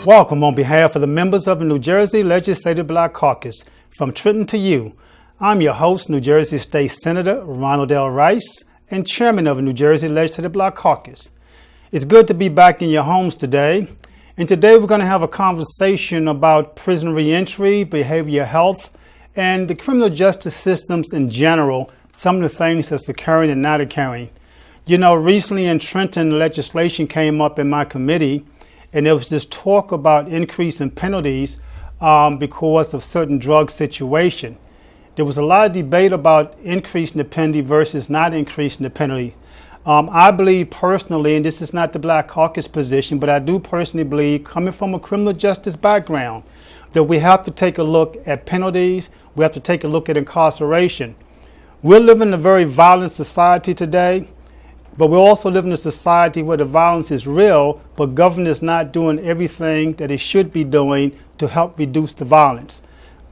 Welcome on behalf of the members of the New Jersey Legislative Black Caucus. From Trenton to you, I'm your host, New Jersey State Senator Ronald Rice, and Chairman of the New Jersey Legislative Black Caucus. It's good to be back in your homes today. And today we're going to have a conversation about prison reentry, behavioral health, and the criminal justice systems in general, some of the things that's occurring and not occurring. You know, recently in Trenton, legislation came up in my committee, and there was this talk about increase in penalties because of certain drug situation. There was a lot of debate about increasing the penalty versus not increasing the penalty. I believe personally, and this is not the Black Caucus position, but I do personally believe, coming from a criminal justice background, that we have to take a look at penalties, we have to take a look at incarceration. We're living in a very violent society today, but we also live in a society where the violence is real, but government is not doing everything that it should be doing to help reduce the violence.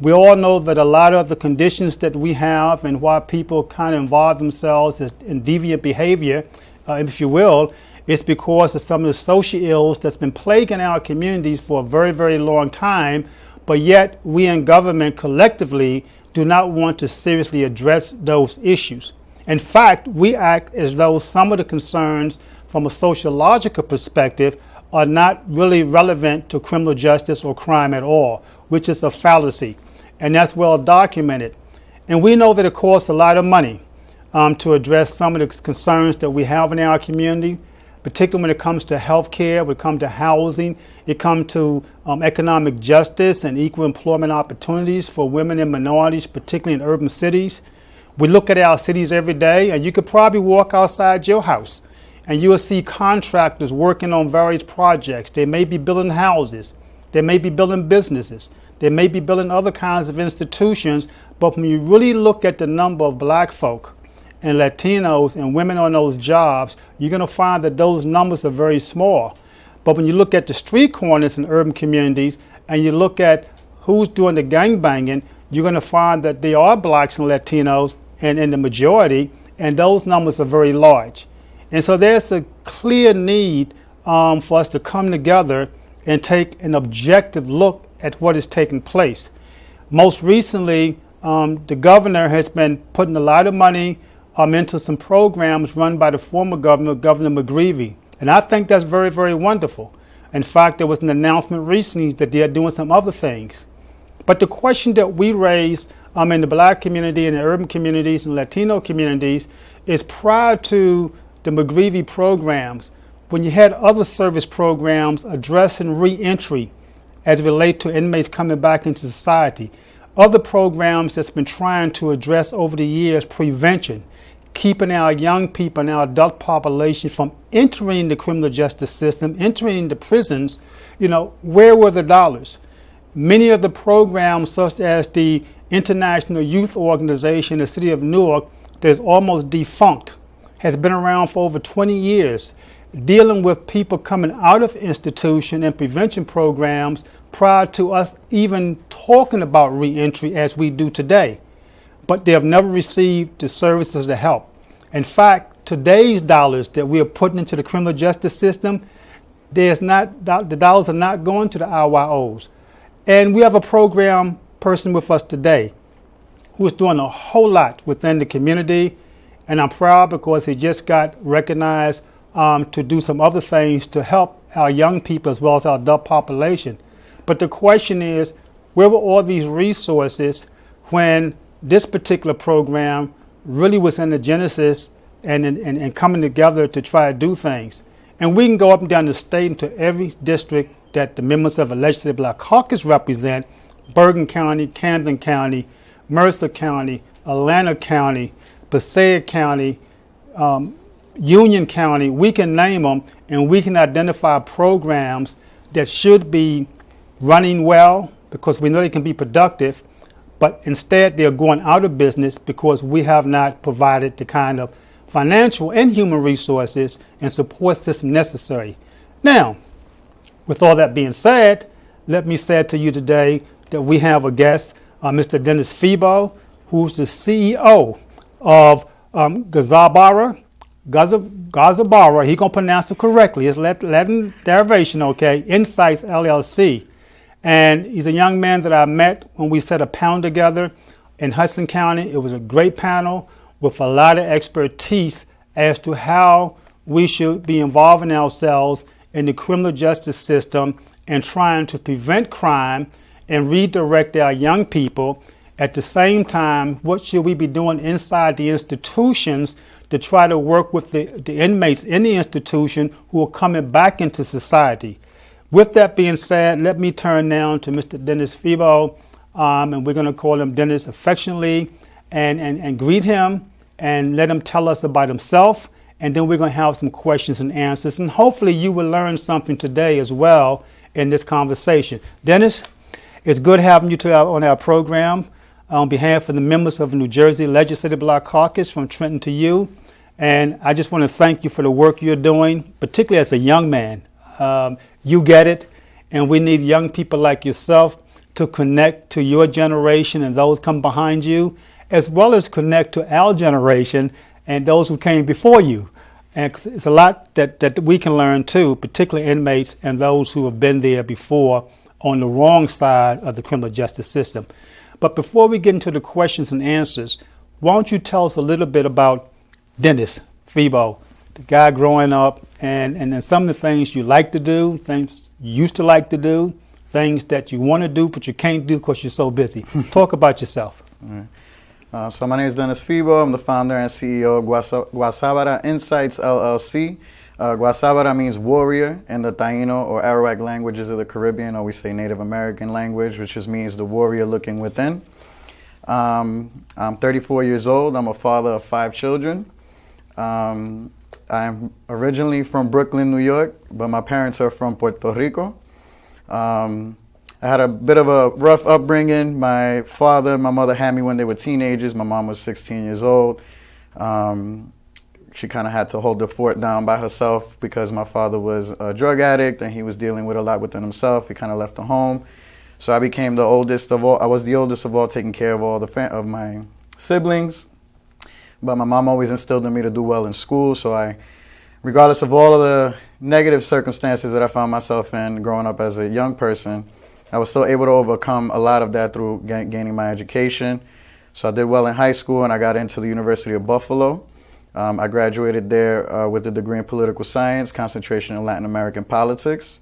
We all know that a lot of the conditions that we have and why people kind of involve themselves in deviant behavior, if you will, is because of some of the social ills that's been plaguing our communities for a very, very long time, but yet we in government collectively do not want to seriously address those issues. In fact, we act as though some of the concerns from a sociological perspective are not really relevant to criminal justice or crime at all, which is a fallacy. And that's well documented. And we know that it costs a lot of money to address some of the concerns that we have in our community, particularly when it comes to health care, when it comes to housing, it comes to economic justice and equal employment opportunities for women and minorities, particularly in urban cities. We look at our cities every day, and you could probably walk outside your house and you will see contractors working on various projects. They may be building houses, they may be building businesses, they may be building other kinds of institutions, but when you really look at the number of black folk and Latinos and women on those jobs, you're going to find that those numbers are very small. But when you look at the street corners in urban communities and you look at who's doing the gangbanging, you're going to find that there are blacks and Latinos and in the majority, and those numbers are very large. And so there's a clear need for us to come together and take an objective look at what is taking place. Most recently, the governor has been putting a lot of money into some programs run by the former governor, Governor McGreevey. And I think that's very, very wonderful. In fact, there was an announcement recently that they are doing some other things. But the question that we raise in the black community and the urban communities and Latino communities is prior to the McGreevey programs, when you had other service programs addressing reentry as it relates to inmates coming back into society, other programs that's been trying to address over the years prevention, keeping our young people and our adult population from entering the criminal justice system, entering the prisons, where were the dollars? Many of the programs, such as the International Youth Organization in the city of Newark, that's almost defunct, has been around for over 20 years, dealing with people coming out of institution and prevention programs prior to us even talking about reentry as we do today. But they have never received the services to help. In fact, today's dollars that we are putting into the criminal justice system, the dollars are not going to the IYOs. And we have a program person with us today who is doing a whole lot within the community, and I'm proud because he just got recognized to do some other things to help our young people as well as our adult population. But the question is, where were all these resources when this particular program really was in the genesis and coming together to try to do things? And we can go up and down the state into every district that the members of the Legislative Black Caucus represent: Bergen County, Camden County, Mercer County, Atlanta County, Passaic County, Union County. We can name them, and we can identify programs that should be running well because we know they can be productive, but instead they're going out of business because we have not provided the kind of financial and human resources and support system necessary. Now, with all that being said, let me say to you today that we have a guest, Mr. Dennis Febo, who's the CEO of Guazabara Guazabara, he gonna pronounce it correctly. It's Latin derivation, okay? Insights LLC, and he's a young man that I met when we set a panel together in Hudson County. It was a great panel with a lot of expertise as to how we should be involving ourselves in the criminal justice system and trying to prevent crime and redirect our young people. At the same time, what should we be doing inside the institutions to try to work with the inmates in the institution who are coming back into society? With that being said, let me turn now to Mr. Dennis Febo, and we're going to call him Dennis affectionately, and greet him and let him tell us about himself. And then we're going to have some questions and answers. And hopefully you will learn something today as well in this conversation. Dennis, it's good having you on our program. On behalf of the members of the New Jersey Legislative Bloc Caucus, from Trenton to you. And I just want to thank you for the work you're doing, particularly as a young man. You get it. And we need young people like yourself to connect to your generation and those come behind you, as well as connect to our generation and those who came before you. And it's a lot that we can learn too, particularly inmates and those who have been there before on the wrong side of the criminal justice system. But before we get into the questions and answers, why don't you tell us a little bit about Dennis Febo, the guy growing up, and then some of the things you like to do, things you used to like to do, things that you want to do but you can't do because you're so busy. Talk about yourself. All right. So my name is Dennis Febo. I'm the founder and CEO of Guazabara Insights, LLC. Guazabara means warrior in the Taino or Arawak languages of the Caribbean, or we say Native American language, which just means the warrior looking within. I'm 34 years old. I'm a father of 5 children. I'm originally from Brooklyn, New York, but my parents are from Puerto Rico. I had a bit of a rough upbringing. My father and my mother had me when they were teenagers. My mom was 16 years old. She kind of had to hold the fort down by herself because my father was a drug addict and he was dealing with a lot within himself. He kind of left the home. So I became the oldest of all. I was the oldest of all, taking care of all of my siblings. But my mom always instilled in me to do well in school. So regardless of all of the negative circumstances that I found myself in growing up as a young person, I was still able to overcome a lot of that through gaining my education. So I did well in high school and I got into the University of Buffalo. I graduated there with a degree in political science, concentration in Latin American politics.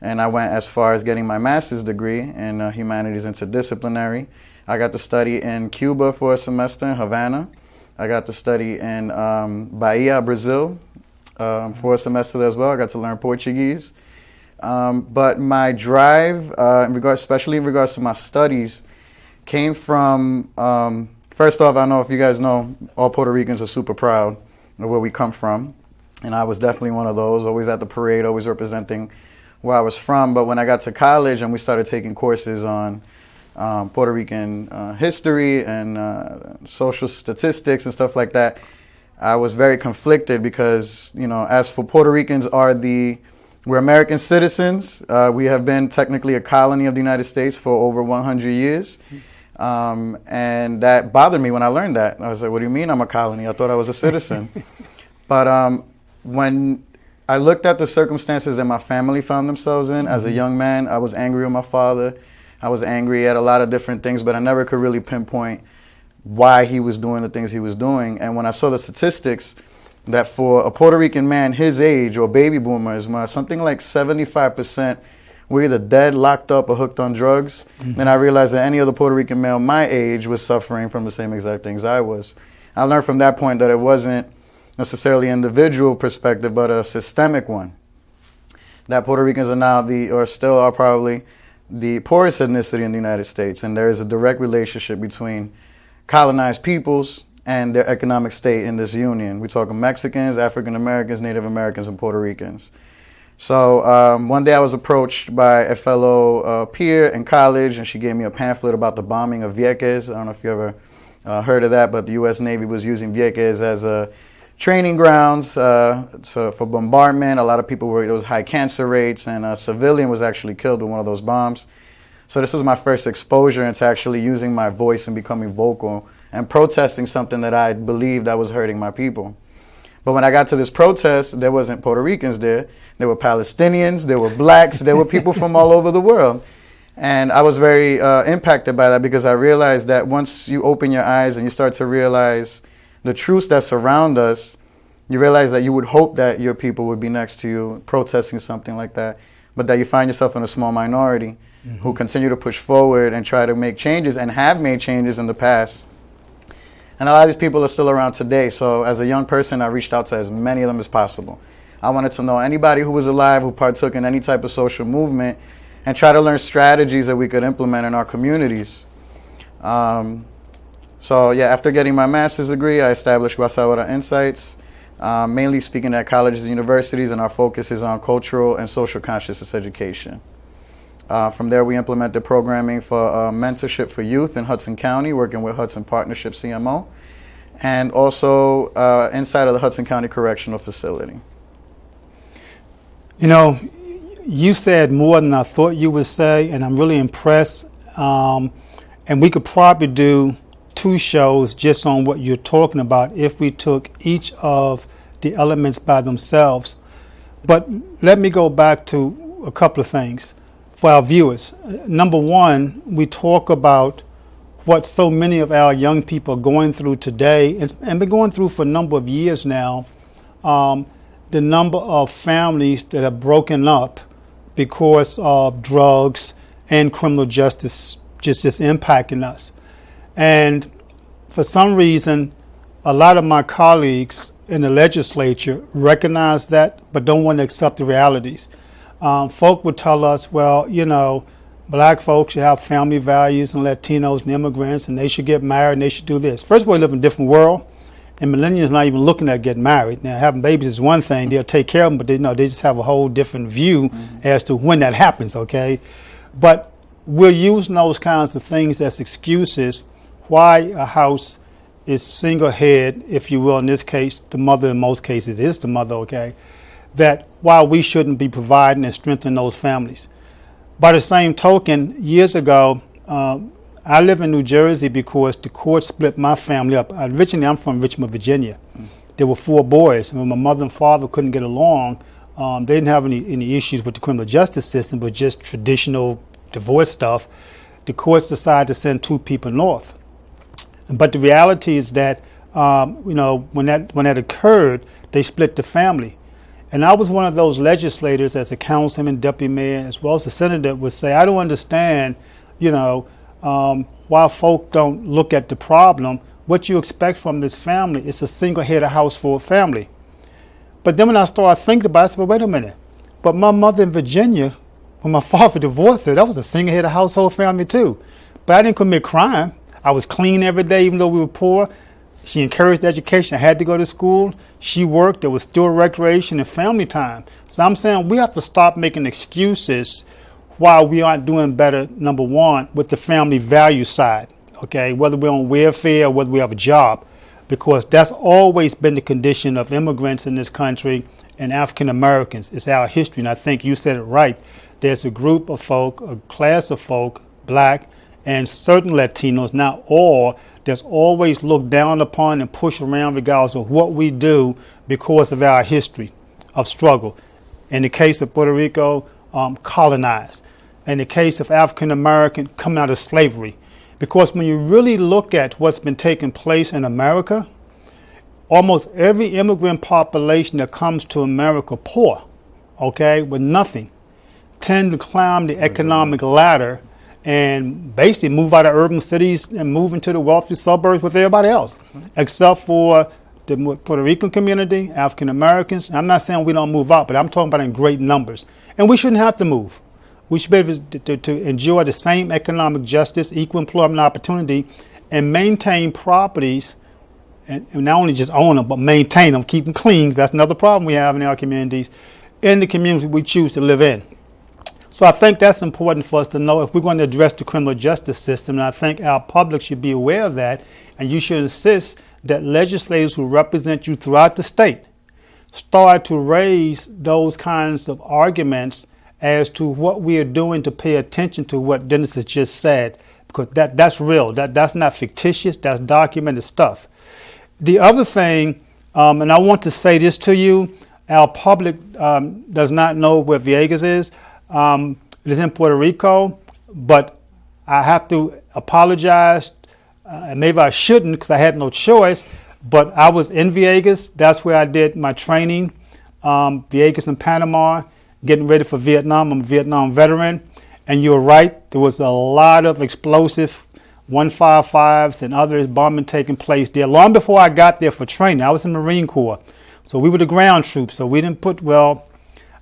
And I went as far as getting my master's degree in humanities interdisciplinary. I got to study in Cuba for a semester, in Havana. I got to study in Bahia, Brazil for a semester there as well. I got to learn Portuguese. But my drive, especially in regards to my studies, came from, first off, I don't know if you guys know, all Puerto Ricans are super proud of where we come from. And I was definitely one of those, always at the parade, always representing where I was from. But when I got to college and we started taking courses on Puerto Rican history and social statistics and stuff like that, I was very conflicted because, as for Puerto Ricans we're American citizens. We have been technically a colony of the United States for over 100 years. And that bothered me when I learned that. I was like, what do you mean I'm a colony? I thought I was a citizen. But when I looked at the circumstances that my family found themselves in as a young man, I was angry with my father. I was angry at a lot of different things, but I never could really pinpoint why he was doing the things he was doing. And when I saw the statistics, that for a Puerto Rican man his age, or baby boomers, something like 75% were either dead, locked up, or hooked on drugs. Mm-hmm. Then I realized that any other Puerto Rican male my age was suffering from the same exact things I was. I learned from that point that it wasn't necessarily an individual perspective, but a systemic one. That Puerto Ricans are now still are probably the poorest ethnicity in the United States, and there is a direct relationship between colonized peoples and their economic state in this union. We're talking Mexicans, African Americans, Native Americans, and Puerto Ricans. So one day I was approached by a fellow peer in college, and she gave me a pamphlet about the bombing of Vieques. I don't know if you ever heard of that, but the U.S. Navy was using Vieques as a training grounds for bombardment. A lot of people there was high cancer rates, and a civilian was actually killed with one of those bombs. So this was my first exposure into actually using my voice and becoming vocal and protesting something that I believed that was hurting my people. But when I got to this protest, there wasn't Puerto Ricans there. There were Palestinians, there were blacks, there were people from all over the world. And I was very impacted by that, because I realized that once you open your eyes and you start to realize the truths that surround us, you realize that you would hope that your people would be next to you protesting something like that, but that you find yourself in a small minority who continue to push forward and try to make changes and have made changes in the past. And a lot of these people are still around today. So as a young person, I reached out to as many of them as possible. I wanted to know anybody who was alive who partook in any type of social movement and try to learn strategies that we could implement in our communities. So yeah, after getting my master's degree, I established Guazabara Insights, mainly speaking at colleges and universities, and our focus is on cultural and social consciousness education. From there, we implemented programming for mentorship for youth in Hudson County, working with Hudson Partnership CMO, and also inside of the Hudson County Correctional Facility. You know, you said more than I thought you would say, and I'm really impressed. And we could probably do 2 shows just on what you're talking about if we took each of the elements by themselves. But let me go back to a couple of things for our viewers. Number one, we talk about what so many of our young people are going through today and been going through for a number of years now. The number of families that are broken up because of drugs and criminal justice just is impacting us. And for some reason, a lot of my colleagues in the legislature recognize that, but don't want to accept the realities. Folk would tell us, well, you know, black folks should have family values, and Latinos and immigrants, and they should get married and they should do this. First of all, we live in a different world, and millennials not even looking at getting married. Now, having babies is one thing; they'll take care of them, but they just have a whole different view as to when that happens. Okay, but we're using those kinds of things as excuses why a house is single head, if you will. In this case, the mother. In most cases, is the mother. Okay, that why we shouldn't be providing and strengthening those families. By the same token, years ago, I live in New Jersey because the court split my family up. Originally, I'm from Richmond, Virginia. There were 4 boys. And when my mother and father couldn't get along, they didn't have any issues with the criminal justice system, but just traditional divorce stuff. The courts decided to send 2 people north. But the reality is that, you know, when that occurred, they split the family. And I was one of those legislators, as a councilman, deputy mayor, as well as a senator, would say, I don't understand, you know, why folk don't look at the problem. What you expect from this family is a single-headed household family. But then when I started thinking about it, I said, well, wait a minute. But my mother in Virginia, when my father divorced her, that was a single-headed household family too. But I didn't commit crime. I was clean every day, even though we were poor. She encouraged education. I had to go to school. She worked. There was still recreation and family time. So I'm saying we have to stop making excuses why we aren't doing better, number one, with the family value side, okay, whether we're on welfare or whether we have a job, because that's always been the condition of immigrants in this country and African Americans. It's our history, and I think you said it right. There's a group of folk, a class of folk, black, and certain Latinos, not all, that's always looked down upon and pushed around regardless of what we do because of our history of struggle. In the case of Puerto Rico, colonized. In the case of African American, coming out of slavery. Because when you really look at what's been taking place in America, almost every immigrant population that comes to America poor, okay, with nothing, tend to climb the economic ladder and basically move out of urban cities and move into the wealthy suburbs with everybody else, except for the Puerto Rican community, African Americans. I'm not saying we don't move out, but I'm talking about in great numbers. And we shouldn't have to move. We should be able to enjoy the same economic justice, equal employment opportunity, and maintain properties, and not only just own them, but maintain them, keep them clean. That's another problem we have in our communities, in the communities we choose to live in. So I think that's important for us to know if we're going to address the criminal justice system, and I think our public should be aware of that, and you should insist that legislators who represent you throughout the state start to raise those kinds of arguments as to what we are doing to pay attention to what Dennis has just said, because that's real. That's not fictitious. That's documented stuff. The other thing And I want to say this to you. Our public does not know where Vieques is. It is in Puerto Rico, but I have to apologize. And maybe I shouldn't because I had no choice, but I was in Vieques. That's where I did my training, Vieques in Panama, getting ready for Vietnam. I'm a Vietnam veteran. And you're right, there was a lot of explosive 155s and others bombing taking place there long before I got there for training. I was in the Marine Corps. So we were the ground troops. So we didn't put,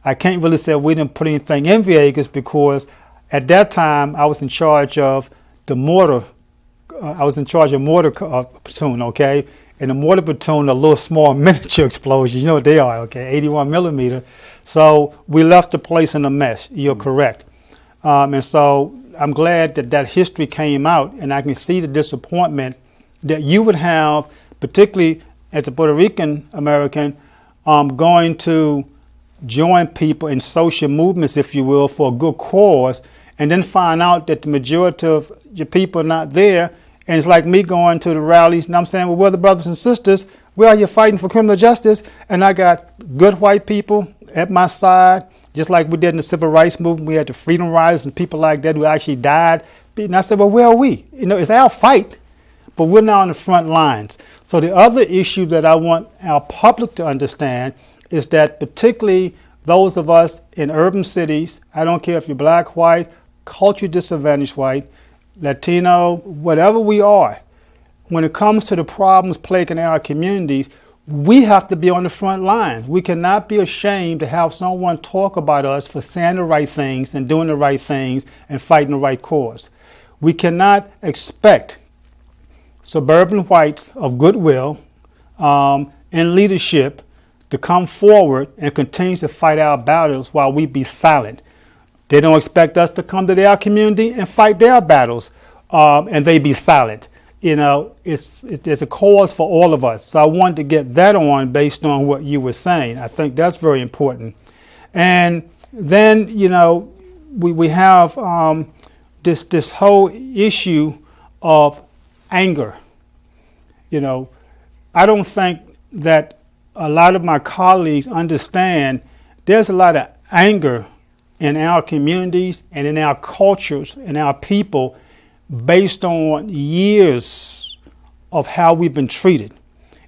I can't really say we didn't put anything in Vieques because at that time I was in charge of the mortar. I was in charge of mortar platoon, okay? And the mortar platoon, a little small miniature explosion. You know what they are, okay? 81 millimeter. So we left the place in a mess. You're correct. And so I'm glad that that history came out, and I can see the disappointment that you would have, particularly as a Puerto Rican American, going to join people in social movements, if you will, for a good cause, and then find out that the majority of your people are not there. And it's like me going to the rallies, and I'm saying, well, we're the brothers and sisters. We're out here fighting for criminal justice, and I got good white people at my side. Just like we did in the civil rights movement, we had the freedom riders and people like that who actually died. And I said, well, where are we? You know, it's our fight, but we're now on the front lines. So the other issue that I want our public to understand is that particularly those of us in urban cities, I don't care if you're black, white, culturally disadvantaged white, Latino, whatever we are, when it comes to the problems plaguing our communities, we have to be on the front lines. We cannot be ashamed to have someone talk about us for saying the right things and doing the right things and fighting the right cause. We cannot expect suburban whites of goodwill and leadership to come forward and continue to fight our battles while we be silent. They don't expect us to come to their community and fight their battles and they be silent. You know, there's a cause for all of us. So I wanted to get that on based on what you were saying. I think that's very important. And then, you know, we have this whole issue of anger. You know, I don't think that a lot of my colleagues understand there's a lot of anger in our communities and in our cultures and our people based on years of how we've been treated.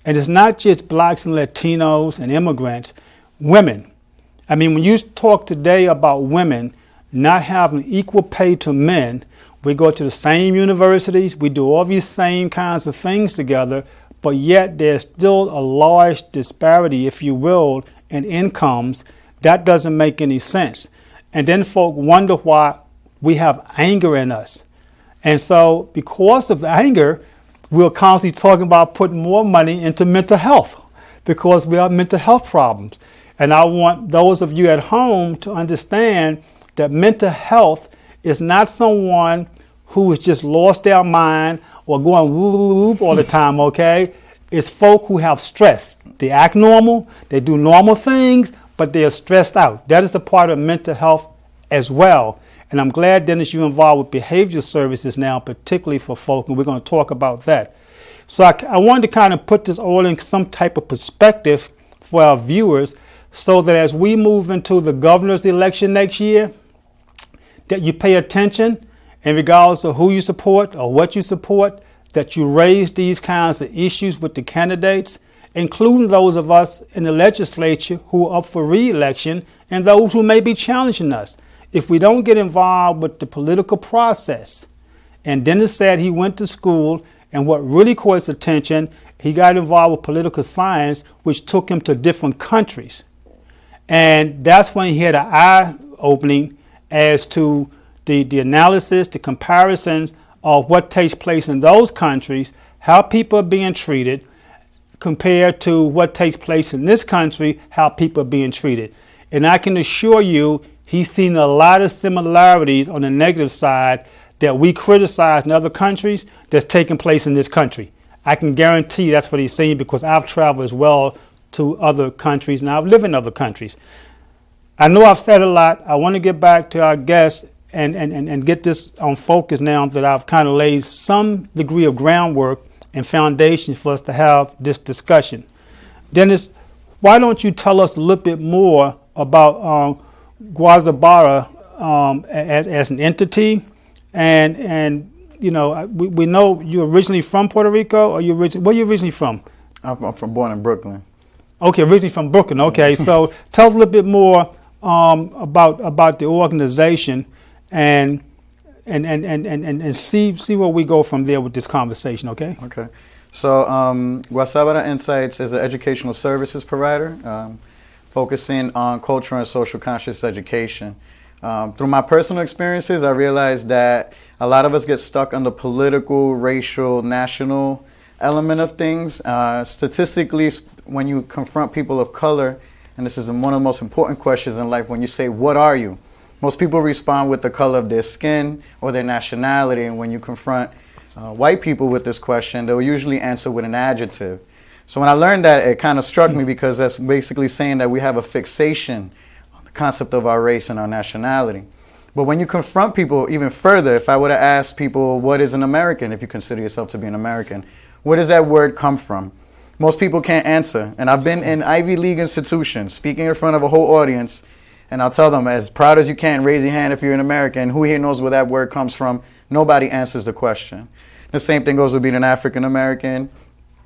And it's not just blacks and Latinos and immigrants, women. I mean, when you talk today about women not having equal pay to men, we go to the same universities, we do all these same kinds of things together, but yet there's still a large disparity, if you will, in incomes. That doesn't make any sense. And then folk wonder why we have anger in us. And so because of the anger, we're constantly talking about putting more money into mental health because we have mental health problems. And I want those of you at home to understand that mental health is not someone who has just lost their mind or going whoop, whoop, whoop all the time, okay? It's folk who have stress. They act normal, they do normal things, but they are stressed out. That is a part of mental health as well. And I'm glad, Dennis, you're involved with behavioral services now, particularly for folk, and we're going to talk about that. So I wanted to kind of put this all in some type of perspective for our viewers so that as we move into the governor's election next year, that you pay attention and regardless of who you support or what you support, that you raise these kinds of issues with the candidates, including those of us in the legislature who are up for re-election and those who may be challenging us. If we don't get involved with the political process, and Dennis said he went to school, and what really caught his attention, he got involved with political science, which took him to different countries. And that's when he had an eye-opening as to the analysis, the comparisons of what takes place in those countries, how people are being treated, compared to what takes place in this country, how people are being treated. And I can assure you, he's seen a lot of similarities on the negative side that we criticize in other countries that's taking place in this country. I can guarantee that's what he's seen because I've traveled as well to other countries and I've lived in other countries. I know I've said a lot. I want to get back to our guests and get this on focus now that I've kind of laid some degree of groundwork and foundation for us to have this discussion. Dennis, why don't you tell us a little bit more about Guazabara as an entity, and we know you're originally from Puerto Rico, or where you originally from? I'm born in Brooklyn. Okay, originally from Brooklyn. Okay, so tell us a little bit more about the organization, and see where we go from there with this conversation. Okay. Okay. So Guazabara Insights is an educational services provider focusing on cultural and social conscious education. Through my personal experiences, I realized that a lot of us get stuck on the political, racial, national element of things. Statistically, when you confront people of color, and this is one of the most important questions in life, when you say, "What are you?" most people respond with the color of their skin or their nationality. And when you confront white people with this question, they'll usually answer with an adjective. So when I learned that, it kind of struck me, because that's basically saying that we have a fixation on the concept of our race and our nationality. But when you confront people even further, if I were to ask people, what is an American, if you consider yourself to be an American, where does that word come from? Most people can't answer. And I've been in Ivy League institutions speaking in front of a whole audience, and I'll tell them, as proud as you can, raise your hand if you're an American. Who here knows where that word comes from? Nobody answers the question. The same thing goes with being an African American,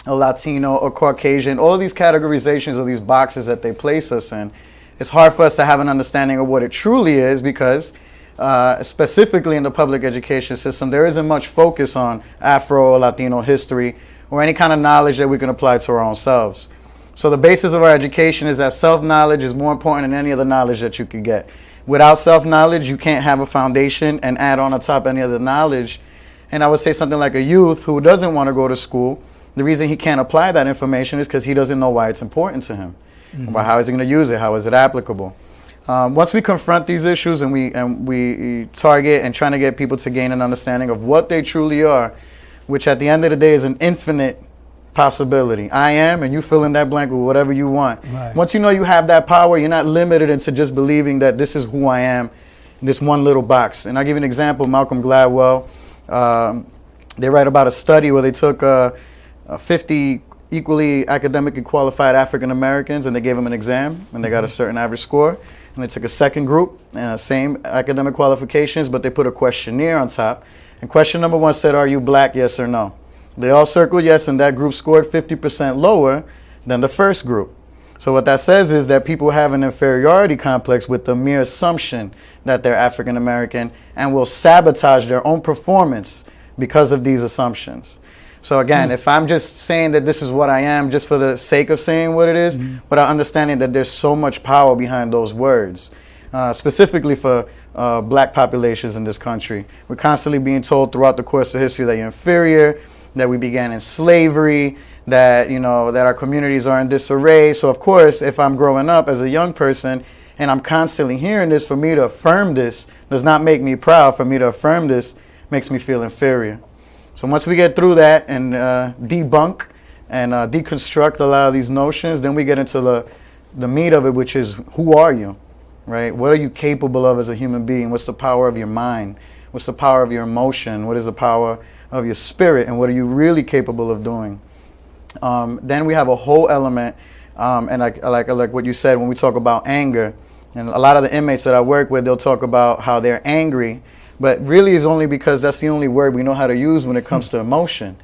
a Latino, or Caucasian. All of these categorizations or these boxes that they place us in, it's hard for us to have an understanding of what it truly is, because specifically in the public education system, there isn't much focus on Afro or Latino history or any kind of knowledge that we can apply to our own selves. So the basis of our education is that self-knowledge is more important than any other knowledge that you could get. Without self-knowledge, you can't have a foundation and add on top any other knowledge. And I would say something like a youth who doesn't want to go to school, the reason he can't apply that information is because he doesn't know why it's important to him. Mm-hmm. How is he going to use it? How is it applicable? Once we confront these issues and we target and trying to get people to gain an understanding of what they truly are, which at the end of the day is an infinite possibility. I am, and you fill in that blank with whatever you want. Right. Once you know you have that power, you're not limited into just believing that this is who I am in this one little box. And I'll give you an example. Malcolm Gladwell, they write about a study where they took 50 equally academically qualified African Americans, and they gave them an exam, and they got a certain average score. And they took a second group, same academic qualifications, but they put a questionnaire on top. And question number 1 said, "Are you black, yes or no?" They all circled yes, and that group scored 50% lower than the first group. So what that says is that people have an inferiority complex with the mere assumption that they're African American, and will sabotage their own performance because of these assumptions. So again, if I'm just saying that this is what I am just for the sake of saying what it is, without understanding that there's so much power behind those words, specifically for black populations in this country. We're constantly being told throughout the course of history that you're inferior, that we began in slavery, that that our communities are in disarray. So of course, if I'm growing up as a young person and I'm constantly hearing this, for me to affirm this does not make me proud. For me to affirm this makes me feel inferior. So once we get through that and debunk and deconstruct a lot of these notions, then we get into the meat of it, which is, who are you, right? What are you capable of as a human being? What's the power of your mind? What's the power of your emotion? What is the power of your spirit? And what are you really capable of doing? Then we have a whole element, and I like what you said when we talk about anger. And a lot of the inmates that I work with, they'll talk about how they're angry, but really it's only because that's the only word we know how to use when it comes to emotion.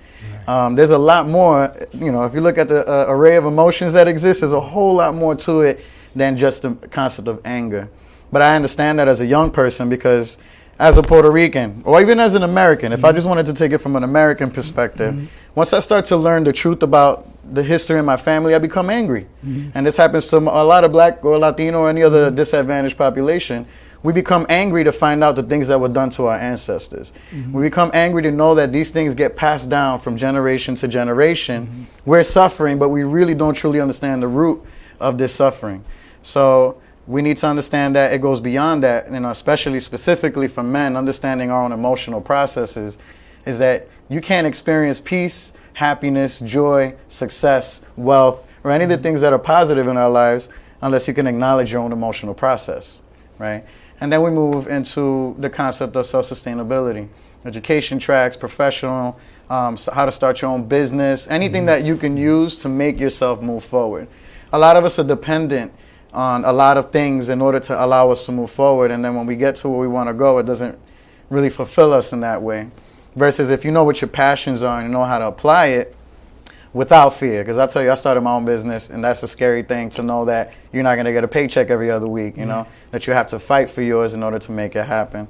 There's a lot more, if you look at the array of emotions that exist, there's a whole lot more to it than just the concept of anger. But I understand that as a young person, because as a Puerto Rican, or even as an American, if I just wanted to take it from an American perspective, once I start to learn the truth about the history in my family, I become angry. And this happens to a lot of black or Latino or any other disadvantaged population. We become angry to find out the things that were done to our ancestors. We become angry to know that these things get passed down from generation to generation. We're suffering, but we really don't truly understand the root of this suffering. So we need to understand that it goes beyond that, especially specifically for men, understanding our own emotional processes, is that you can't experience peace, happiness, joy, success, wealth, or any of the things that are positive in our lives unless you can acknowledge your own emotional process, right? And then we move into the concept of self-sustainability. education tracks, professional, how to start your own business, anything that you can use to make yourself move forward. A lot of us are dependent on a lot of things in order to allow us to move forward, and then when we get to where we want to go, it doesn't really fulfill us in that way. Versus if you know what your passions are and you know how to apply it without fear. Because I tell you, I started my own business, and that's a scary thing to know that you're not going to get a paycheck every other week, you know, that you have to fight for yours in order to make it happen.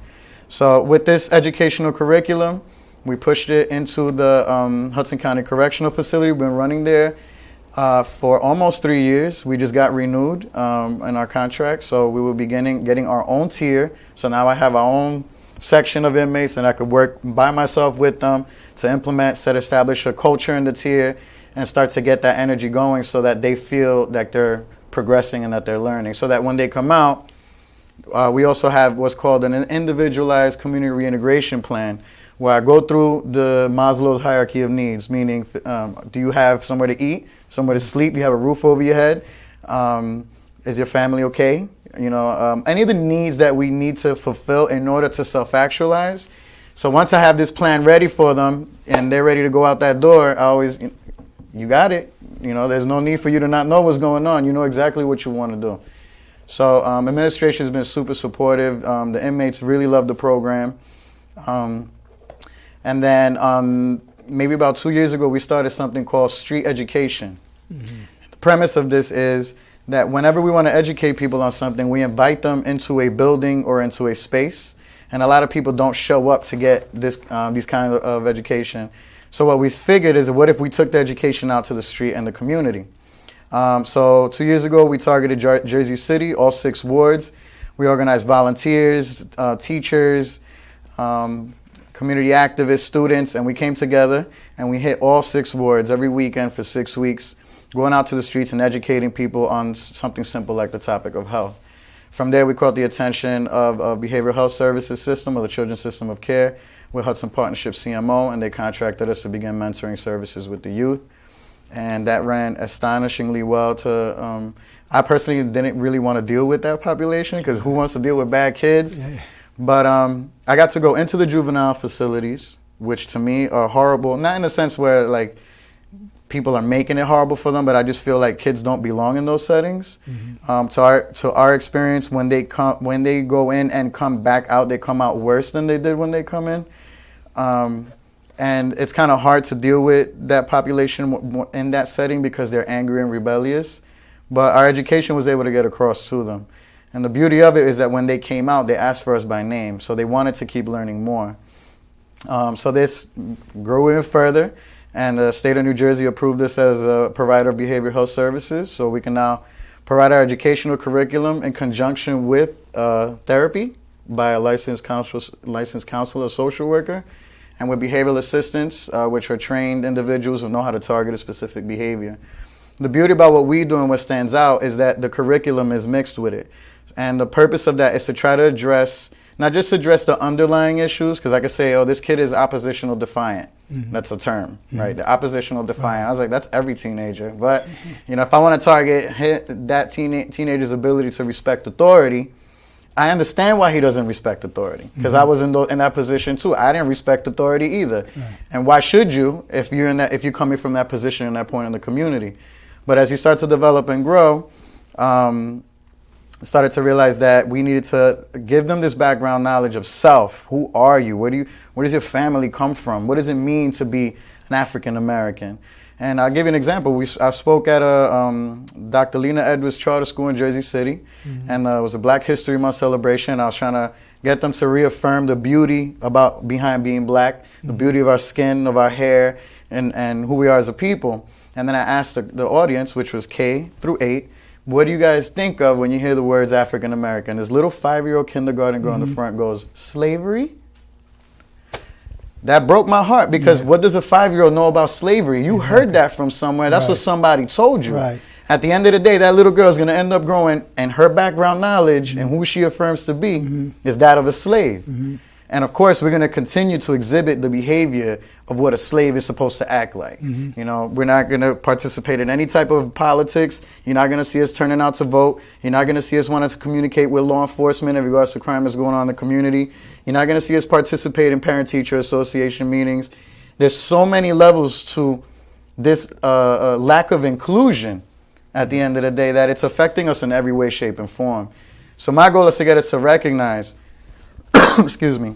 So with this educational curriculum, we pushed it into the Hudson County Correctional Facility. We've been running there for almost 3 years. We just got renewed in our contract, so we will be getting our own tier. So now I have our own section of inmates, and I could work by myself with them to establish a culture in the tier and start to get that energy going so that they feel that they're progressing and that they're learning. So that when they come out, we also have what's called an individualized community reintegration plan, where I go through the Maslow's hierarchy of needs, meaning do you have somewhere to eat, somewhere to sleep, you have a roof over your head, is your family okay? You know, any of the needs that we need to fulfill in order to self-actualize. So once I have this plan ready for them and they're ready to go out that door, I always, you got it. You know, there's no need for you to not know what's going on. You know exactly what you want to do. So administration has been super supportive. The inmates really love the program. And then maybe about 2 years ago, we started something called street education. Mm-hmm. The premise of this is that whenever we want to educate people on something, we invite them into a building or into a space. And a lot of people don't show up to get these kinds of education. So what we figured is, what if we took the education out to the street and the community? So 2 years ago, we targeted Jersey City, all 6 wards. We organized volunteers, teachers, community activists, students, and we came together and we hit all 6 wards every weekend for 6 weeks, going out to the streets and educating people on something simple like the topic of health. From there, we caught the attention of Behavioral Health Services System, or the Children's System of Care, with Hudson Partnership CMO, and they contracted us to begin mentoring services with the youth. And that ran astonishingly well. I personally didn't really want to deal with that population, because who wants to deal with bad kids? Yeah. But I got to go into the juvenile facilities, which to me are horrible, not in the sense where like people are making it horrible for them, but I just feel like kids don't belong in those settings. Mm-hmm. To our experience, when they go in and come back out, they come out worse than they did when they come in. And it's kind of hard to deal with that population in that setting because they're angry and rebellious. But our education was able to get across to them. And the beauty of it is that when they came out, they asked for us by name. So they wanted to keep learning more. So this grew even further. And the state of New Jersey approved us as a provider of behavioral health services. So we can now provide our educational curriculum in conjunction with therapy by a licensed counselor or social worker, and with behavioral assistants, which are trained individuals who know how to target a specific behavior. The beauty about what we do and what stands out is that the curriculum is mixed with it. And the purpose of that is to try to address, not just address the underlying issues, because I could say, oh, this kid is oppositional defiant. Mm-hmm. That's a term, mm-hmm. right? The oppositional defiant. Right. I was like, that's every teenager. But, you know, if I want to target that teenager's ability to respect authority, I understand why he doesn't respect authority, because mm-hmm. I was in that position too. I didn't respect authority either. Right. And why should you if you're coming from that position and that point in the community? But as you start to develop and grow, started to realize that we needed to give them this background knowledge of self. Who are you? Where does your family come from? What does it mean to be an African American? And I'll give you an example. I spoke at a Dr. Lena Edwards Charter School in Jersey City, mm-hmm. and it was a Black History Month celebration. I was trying to get them to reaffirm the beauty behind being Black, mm-hmm. the beauty of our skin, of our hair, and who we are as a people. And then I asked the audience, which was K through 8, what do you guys think of when you hear the words African American? This little 5-year-old kindergarten girl mm-hmm. in the front goes, slavery? That broke my heart, because what does a 5-year-old know about slavery? You heard that from somewhere. That's what somebody told you. Right. At the end of the day, that little girl is going to end up growing, and her background knowledge mm-hmm. and who she affirms to be mm-hmm. is that of a slave. Mm-hmm. And of course, we're going to continue to exhibit the behavior of what a slave is supposed to act like. You know, we're not going to participate in any type of politics. You're not going to see us turning out to vote. You're not going to see us wanting to communicate with law enforcement in regards to crime that's going on in the community. You're not going to see us participate in parent-teacher association meetings. There's so many levels to this lack of inclusion at the end of the day that it's affecting us in every way, shape, and form. So my goal is to get us to recognize excuse me,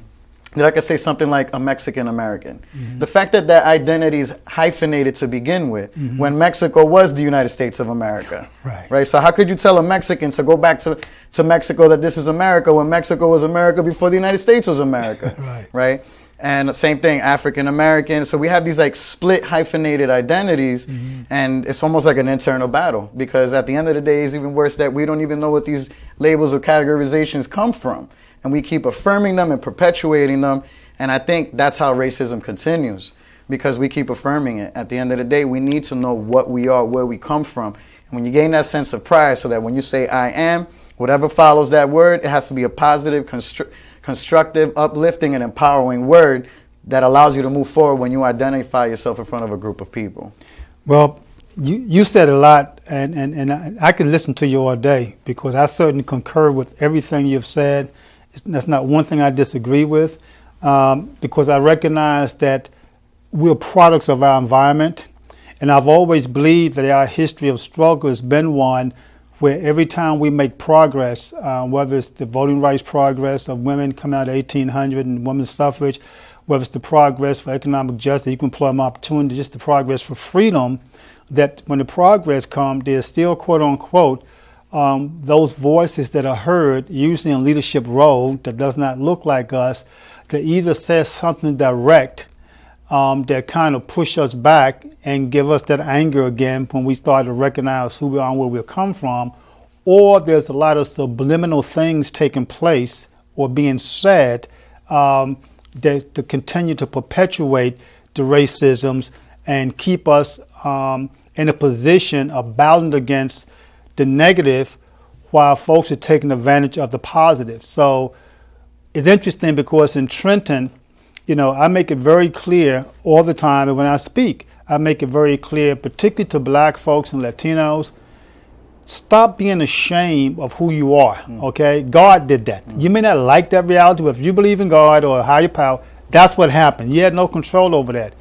that I could say something like a Mexican American. The fact that that identity is hyphenated to begin with, when Mexico was the United States of America. Right? So how could you tell a Mexican to go back to Mexico that this is America when Mexico was America before the United States was America? Right? And the same thing, African American. So we have these like split hyphenated identities, and it's almost like an internal battle, because at the end of the day, it's even worse that we don't even know what these labels or categorizations come from. And we keep affirming them and perpetuating them. And I think that's how racism continues, because we keep affirming it. At the end of the day, we need to know what we are, where we come from. And when you gain that sense of pride, so that when you say I am, whatever follows that word, it has to be a positive, constructive, uplifting, and empowering word that allows you to move forward when you identify yourself in front of a group of people. Well, you said a lot, and I can listen to you all day, because I certainly concur with everything you've said. That's not one thing I disagree with, because I recognize that we're products of our environment. And I've always believed that our history of struggle has been one where every time we make progress, whether it's the voting rights progress of women coming out of 1800 and women's suffrage, whether it's the progress for economic justice, equal employment opportunity, just the progress for freedom, that when the progress comes, there's still, quote unquote, those voices that are heard, usually in leadership role, that does not look like us, that either says something direct that kind of push us back and give us that anger again when we start to recognize who we are and where we've come from, or there's a lot of subliminal things taking place or being said that to continue to perpetuate the racisms and keep us in a position of battling against the negative while folks are taking advantage of the positive. So it's interesting, because in Trenton, you know, I make it very clear all the time, and when I speak, I make it very clear, particularly to black folks and Latinos, stop being ashamed of who you are, okay? God did that. You may not like that reality, but if you believe in God or a higher power, that's what happened. You had no control over that.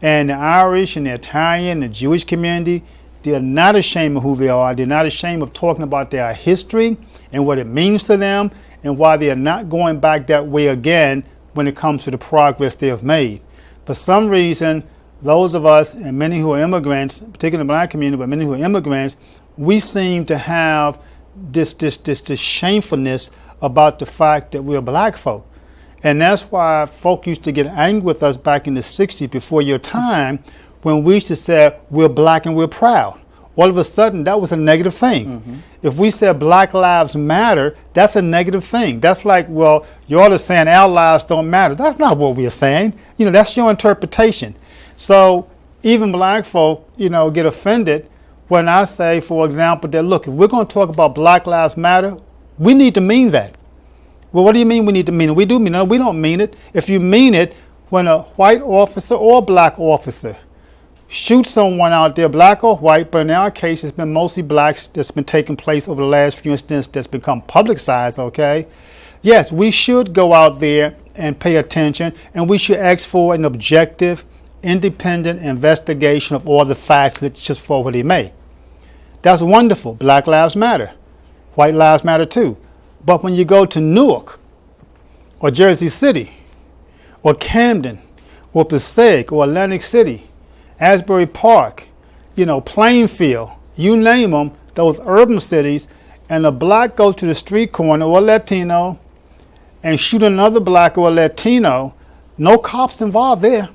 And the Irish and the Italian, the Jewish community, they're not ashamed of who they are. They're not ashamed of talking about their history and what it means to them, and why they are not going back that way again when it comes to the progress they have made. For some reason, those of us, and many who are immigrants, particularly in the black community, but many who are immigrants, we seem to have this shamefulness about the fact that we're black folk. And that's why folk used to get angry with us back in the 60s, before your time, when we used to say we're black and we're proud. All of a sudden, that was a negative thing. If we said Black Lives Matter, that's a negative thing. That's like, well, y'all are saying our lives don't matter. That's not what we're saying. You know, that's your interpretation. So even black folk, you know, get offended when I say, for example, that, look, if we're going to talk about Black Lives Matter, we need to mean that. Well, what do you mean we need to mean it? We do mean it. No, we don't mean it. If you mean it, when a white officer or black officer shoot someone out there, black or white, but in our case, it's been mostly blacks that's been taking place over the last few instances that's become publicized, okay? Yes, we should go out there and pay attention, and we should ask for an objective, independent investigation of all the facts, just for what they may. That's wonderful. Black Lives Matter. White Lives Matter too. But when you go to Newark, or Jersey City, or Camden, or Passaic, or Atlantic City, Asbury Park, you know, Plainfield, you name them, those urban cities, and a black goes to the street corner, or Latino, and shoot another black or Latino, no cops involved there.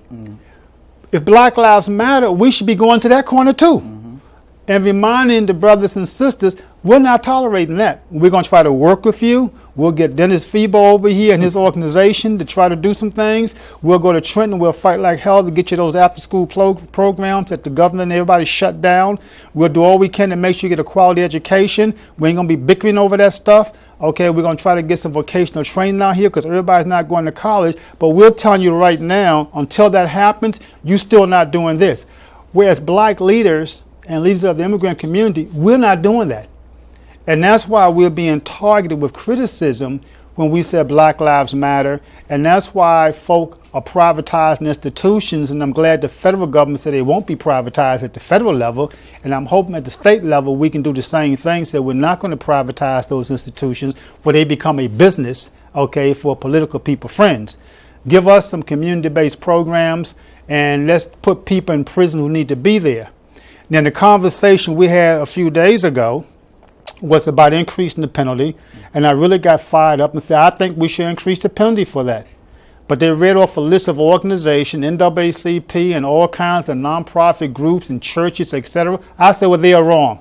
If Black Lives Matter, we should be going to that corner too. And reminding the brothers and sisters, we're not tolerating that. We're going to try to work with you. We'll get Dennis Febo over here and his organization to try to do some things. We'll go to Trenton. We'll fight like hell to get you those after-school programs that the government and everybody shut down. We'll do all we can to make sure you get a quality education. We ain't going to be bickering over that stuff. Okay, we're going to try to get some vocational training out here because everybody's not going to college. But we're telling you right now, until that happens, you're still not doing this. Whereas black leaders and leaders of the immigrant community, we're not doing that. And that's why we're being targeted with criticism when we said Black Lives Matter. And that's why folk are privatizing institutions. And I'm glad the federal government said they won't be privatized at the federal level. And I'm hoping at the state level we can do the same thing. So we're not going to privatize those institutions where they become a business, okay, for political people friends. Give us some community-based programs and let's put people in prison who need to be there. Now, the conversation we had a few days ago was about increasing the penalty, and I really got fired up and said, I think we should increase the penalty for that. But they read off a list of organizations, NAACP and all kinds of nonprofit groups and churches, etc. I said, well, they are wrong.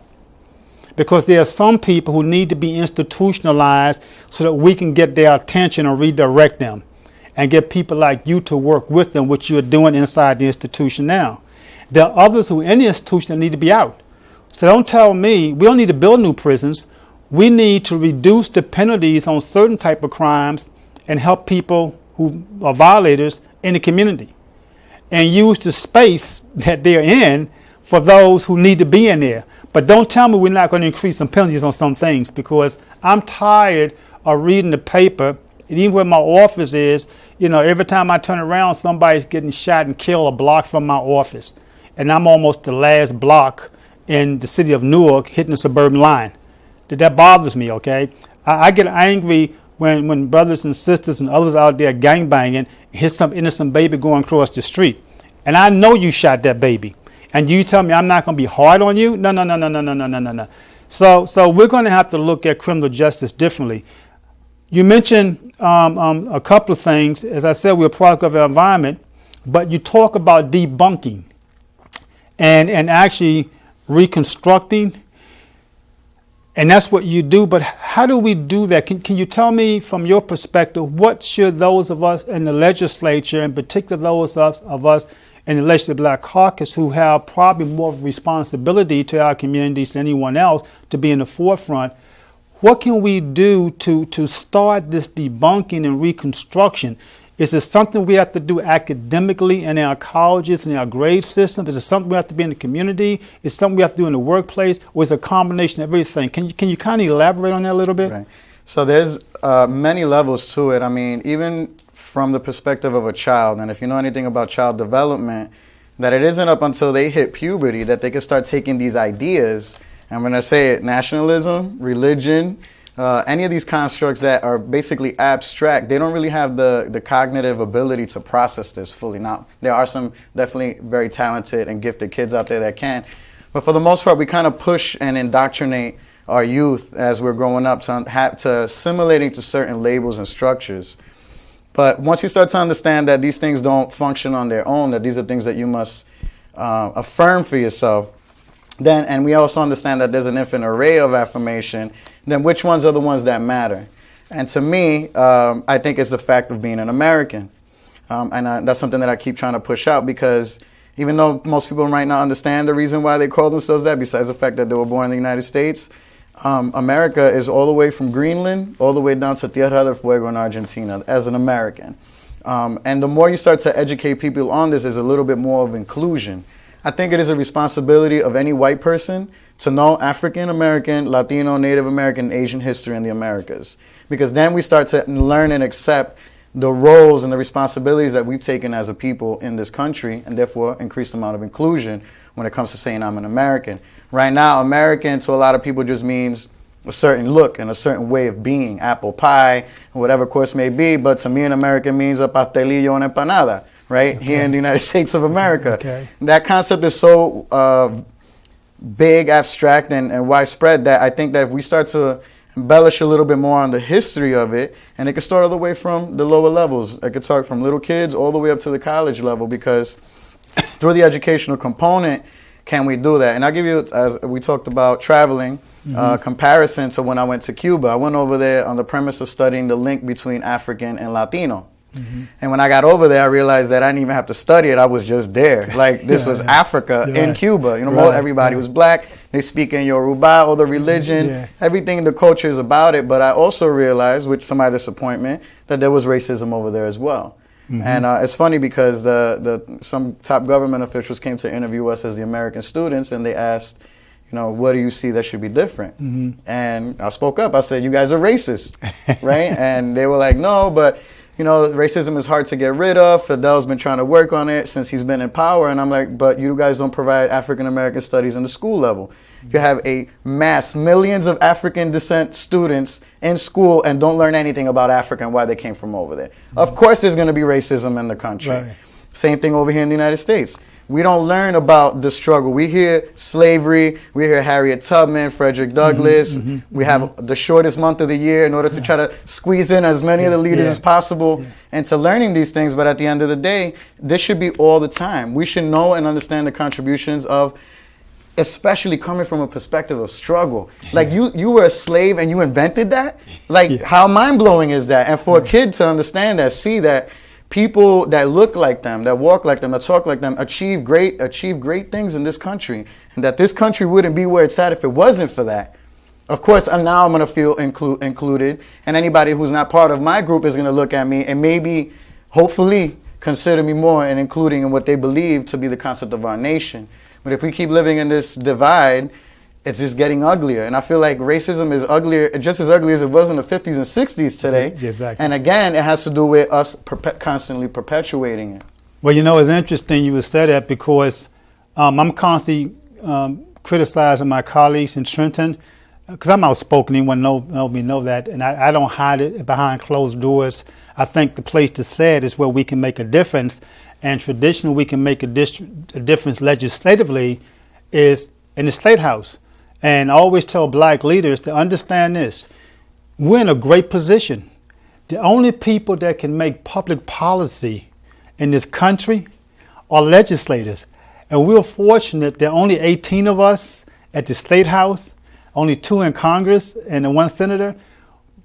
Because there are some people who need to be institutionalized so that we can get their attention and redirect them and get people like you to work with them, which you're doing inside the institution now. There are others who in the institution that need to be out. So don't tell me, we don't need to build new prisons. We need to reduce the penalties on certain type of crimes and help people who are violators in the community and use the space that they're in for those who need to be in there. But don't tell me we're not going to increase some penalties on some things, because I'm tired of reading the paper, and even where my office is, you know, every time I turn around, somebody's getting shot and killed a block from my office. And I'm almost the last block in the city of Newark hitting the suburban line. That bothers me, okay? I get angry when brothers and sisters and others out there gangbanging hit some innocent baby going across the street. And I know you shot that baby. And you tell me I'm not going to be hard on you? No. So we're going to have to look at criminal justice differently. You mentioned a couple of things. As I said, we're a product of our environment, but you talk about debunking and actually reconstructing, and that's what you do. But how do we do that? Can you tell me from your perspective, what should those of us in the legislature, in particular those of us in the Legislative Black Caucus who have probably more responsibility to our communities than anyone else to be in the forefront, what can we do to start this debunking and reconstruction? Is it something we have to do academically in our colleges and our grade system? Is it something we have to be in the community? Is it something we have to do in the workplace? Or is it a combination of everything? Can you kind of elaborate on that a little bit? Right. So there's many levels to it. I mean, even from the perspective of a child, and if you know anything about child development, that it isn't up until they hit puberty that they can start taking these ideas. And when I say it, nationalism, religion, any of these constructs that are basically abstract, they don't really have the cognitive ability to process this fully. Now, there are some definitely very talented and gifted kids out there that can, but for the most part, we kind of push and indoctrinate our youth as we're growing up to assimilating to certain labels and structures. But once you start to understand that these things don't function on their own, that these are things that you must affirm for yourself, then, and we also understand that there's an infinite array of affirmation, then which ones are the ones that matter? And to me, I think it's the fact of being an American. And that's something that I keep trying to push out, because even though most people right now understand the reason why they call themselves that, besides the fact that they were born in the United States, America is all the way from Greenland, all the way down to Tierra del Fuego in Argentina as an American. And the more you start to educate people on this, there's a little bit more of inclusion. I think it is a responsibility of any white person to know African American, Latino, Native American, Asian history in the Americas. Because then we start to learn and accept the roles and the responsibilities that we've taken as a people in this country, and therefore increased amount of inclusion when it comes to saying I'm an American. Right now, American to a lot of people just means a certain look and a certain way of being, apple pie, whatever course may be. But to me, an American means a pastelillo and empanada, right? Okay. Here in the United States of America. Okay. That concept is so big, abstract, and widespread that I think that if we start to embellish a little bit more on the history of it, and it could start all the way from the lower levels. It could start from little kids all the way up to the college level, because through the educational component, can we do that? And I'll give you, as we talked about traveling, comparison to when I went to Cuba. I went over there on the premise of studying the link between African and Latino, And when I got over there, I realized that I didn't even have to study it. I was just there. Like, this was Africa in Cuba. You know, everybody was black. They speak in Yoruba, or the religion, everything, the culture is about it. But I also realized, which to my disappointment, that there was racism over there as well. And it's funny because some top government officials came to interview us as the American students, and they asked, you know, what do you see that should be different? And I spoke up. I said, you guys are racist, right? And they were like, no, but, you know, racism is hard to get rid of. Fidel's been trying to work on it since he's been in power. And I'm like, but you guys don't provide African-American studies in the school level. You have a mass, millions of African descent students in school and don't learn anything about Africa and why they came from over there. Of course there's going to be racism in the country. Same thing over here in the United States. We don't learn about the struggle. We hear slavery. We hear Harriet Tubman, Frederick Douglass. We have the shortest month of the year in order to try to squeeze in as many of the leaders as possible into learning these things. But at the end of the day, this should be all the time. We should know and understand the contributions of, especially coming from a perspective of struggle. Like, you were a slave and you invented that? Like, how mind-blowing is that? And for a kid to understand that, see that people that look like them, that walk like them, that talk like them, achieve great things in this country, and that this country wouldn't be where it's at if it wasn't for that. Of course, now I'm going to feel included, and anybody who's not part of my group is going to look at me and maybe, hopefully, consider me more and including in what they believe to be the concept of our nation. But if we keep living in this divide, it's just getting uglier. And I feel like racism is uglier, just as ugly as it was in the 50s and 60s today. Exactly. And again, it has to do with us constantly perpetuating it. Well, you know, it's interesting you would say that because I'm constantly criticizing my colleagues in Trenton because I'm outspoken. Anyone know me know that. And I don't hide it behind closed doors. I think the place to say it is where we can make a difference. And traditionally, we can make a difference legislatively is in the State House. And I always tell black leaders to understand this. We're in a great position. The only people that can make public policy in this country are legislators. And we're fortunate there are only 18 of us at the State House, only 2 in Congress, and 1 senator.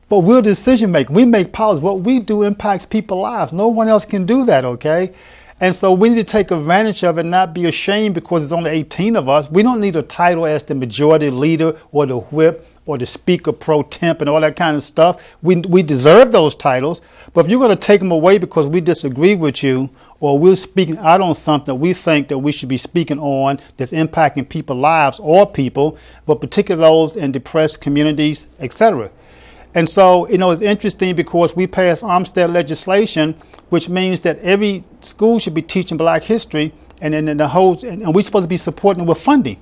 But we're decision makers. We make policy. What we do impacts people's lives. No one else can do that, okay? And so we need to take advantage of it and not be ashamed because it's only 18 of us. We don't need a title as the majority leader or the whip or the speaker pro temp and all that kind of stuff. We deserve those titles. But if you're going to take them away because we disagree with you or we're speaking out on something we think that we should be speaking on that's impacting people's lives or people, but particularly those in depressed communities, etc. And so, you know, it's interesting because we pass Armstead legislation, which means that every school should be teaching black history, and then and we're supposed to be supporting it with funding,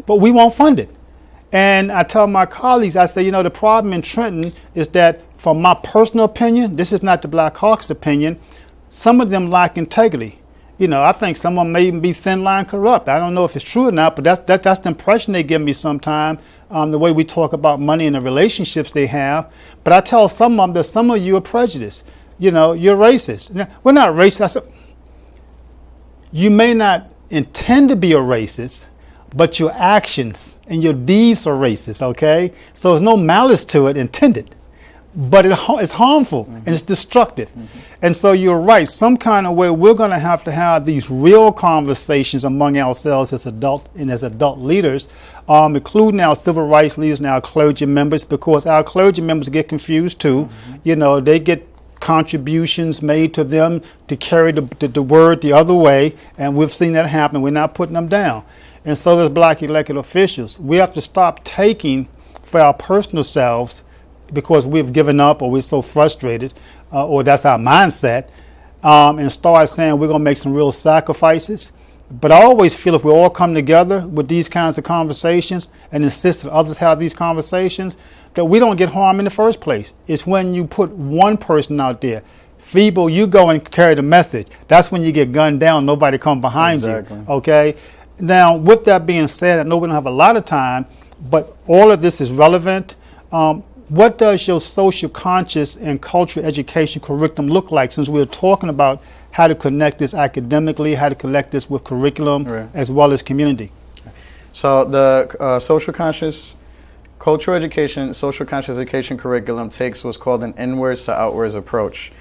but we won't fund it. And I tell my colleagues, I say, you know, the problem in Trenton is that, from my personal opinion, this is not the Black Caucus opinion, some of them lack integrity. You know, I think some of them may even be thin line corrupt. I don't know if it's true or not, but that's the impression they give me sometimes, the way we talk about money and the relationships they have. But I tell some of them that some of you are prejudiced. You know, you're racist. We're not racist. I said, you may not intend to be a racist, but your actions and your deeds are racist, okay? So there's no malice to it intended, but it's harmful and it's destructive. And so you're right. Some kind of way we're going to have these real conversations among ourselves as adult leaders, including our civil rights leaders and our clergy members, because our clergy members get confused too. You know, they get contributions made to them to carry the word the other way, and we've seen that happen. We're not putting them down. And so there's black elected officials. We have to stop taking for our personal selves because we've given up or we're so frustrated or that's our mindset, and start saying we're going to make some real sacrifices. But I always feel if we all come together with these kinds of conversations and insist that others have these conversations, that we don't get harmed in the first place. It's when you put one person out there, Febo, you go and carry the message. That's when you get gunned down. Nobody come behind you. Okay. Now, with that being said, I know we don't have a lot of time, but all of this is relevant. What does your social conscious and cultural education curriculum look like? Since we're talking about how to connect this academically, how to connect this with curriculum as well as community. So the social conscious cultural education, social conscious education curriculum takes what's called an inwards to outwards approach.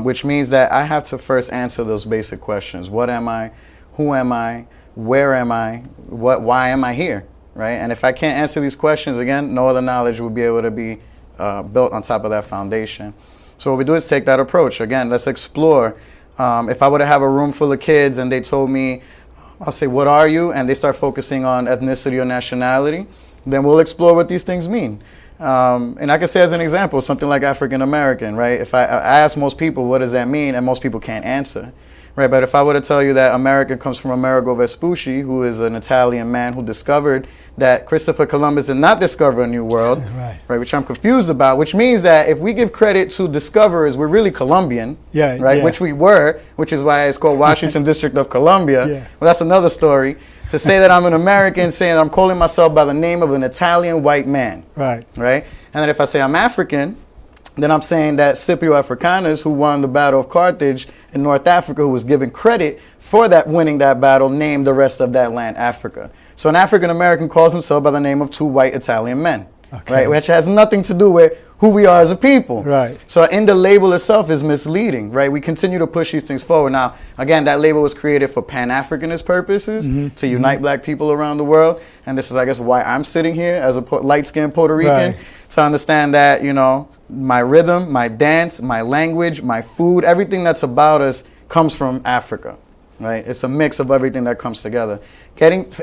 which means that I have to first answer those basic questions. What am I? Who am I? Where am I? Why am I here? Right? And if I can't answer these questions, again, no other knowledge will be able to be built on top of that foundation. So what we do is take that approach. Again, let's explore. If I were to have a room full of kids and they told me, I'll say, what are you? And they start focusing on ethnicity or nationality, then we'll explore what these things mean. And I can say as an example, something like African American, right? If I ask most people, what does that mean? And most people can't answer. Right, but if I were to tell you that American comes from Amerigo Vespucci, who is an Italian man who discovered that Christopher Columbus did not discover a new world, right, which I'm confused about, which means that if we give credit to discoverers, we're really Colombian, which we were, which is why it's called Washington District of Columbia. Well, that's another story. To say that I'm an American, saying I'm calling myself by the name of an Italian white man, right? And then if I say I'm African, then I'm saying that Scipio Africanus, who won the Battle of Carthage in North Africa, who was given credit for that winning that battle, named the rest of that land Africa. So an African American calls himself by the name of two white Italian men, right? Which has nothing to do with who we are as a people. So in the label itself is misleading, right? We continue to push these things forward. Now, again, that label was created for Pan-Africanist purposes, to unite black people around the world. And this is, I guess, why I'm sitting here as a light-skinned Puerto Rican, to understand that, you know, my rhythm, my dance, my language, my food, everything that's about us comes from Africa. Right? It's a mix of everything that comes together.